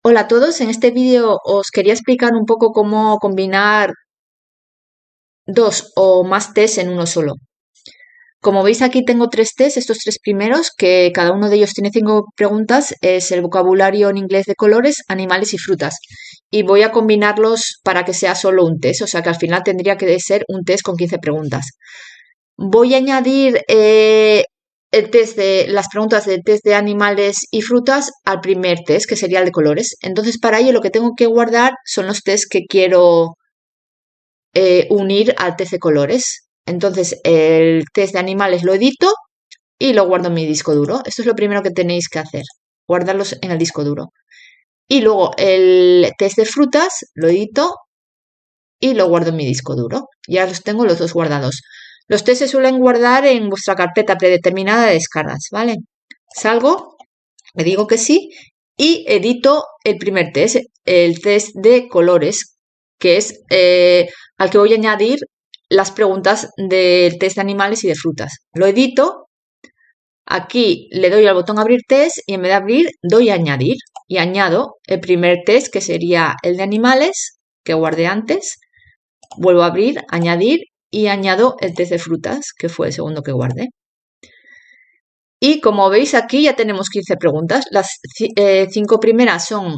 Hola a todos, en este vídeo os quería explicar un poco cómo combinar dos o más test en uno solo. Como veis aquí tengo tres test, estos tres primeros, que cada uno de ellos tiene 5 preguntas, es el vocabulario en inglés de colores, animales y frutas. Y voy a combinarlos para que sea solo un test, o sea que al final tendría que ser un test con 15 preguntas. Voy a añadir las preguntas del test de animales y frutas al primer test, que sería el de colores. Entonces, para ello lo que tengo que guardar son los tests que quiero unir al test de colores. Entonces, el test de animales lo edito y lo guardo en mi disco duro. Esto es lo primero que tenéis que hacer, guardarlos en el disco duro. Y luego el test de frutas lo edito y lo guardo en mi disco duro. Ya los tengo los dos guardados. Los test se suelen guardar en vuestra carpeta predeterminada de descargas, ¿vale? Salgo, le digo que sí y edito el primer test, el test de colores, que es al que voy a añadir las preguntas del test de animales y de frutas. Lo edito, aquí le doy al botón abrir test y en vez de abrir doy a añadir y añado el primer test que sería el de animales que guardé antes. Vuelvo a abrir, añadir y añado el test de frutas, que fue el segundo que guardé. Y como veis aquí ya tenemos 15 preguntas. Las 5 primeras son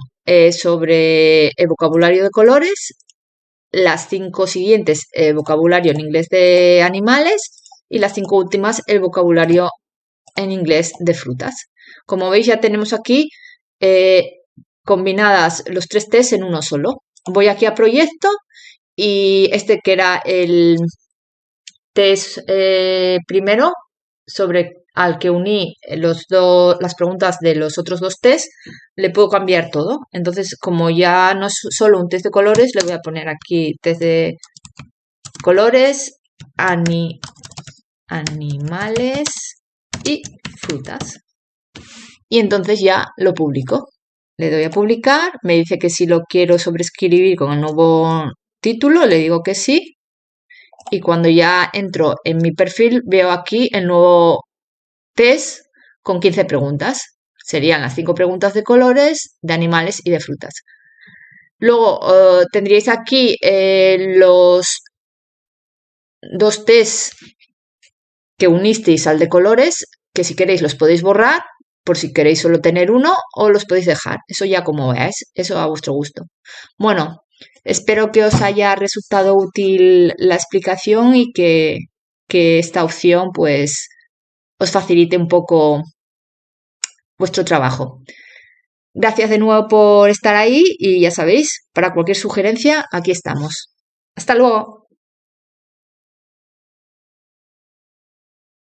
sobre el vocabulario de colores, las 5 siguientes vocabulario en inglés de animales y las 5 últimas el vocabulario en inglés de frutas. Como veis ya tenemos aquí combinadas los tres tests en uno solo. Voy aquí a proyecto y este que era el test primero sobre al que uní las preguntas de los otros dos test, le puedo cambiar todo. Entonces, como ya no es solo un test de colores, le voy a poner aquí test de colores, animales y frutas. Y entonces ya lo publico. Le doy a publicar, me dice que si lo quiero sobreescribir con el nuevo título, le digo que sí. Y cuando ya entro en mi perfil, veo aquí el nuevo test con 15 preguntas. Serían las 5 preguntas de colores, de animales y de frutas. Luego tendríais aquí los dos test que unisteis al de colores, que si queréis los podéis borrar, por si queréis solo tener uno, o los podéis dejar. Eso ya como veáis, eso a vuestro gusto. Bueno, espero que os haya resultado útil la explicación y que esta opción pues os facilite un poco vuestro trabajo. Gracias de nuevo por estar ahí y ya sabéis, para cualquier sugerencia, aquí estamos. Hasta luego.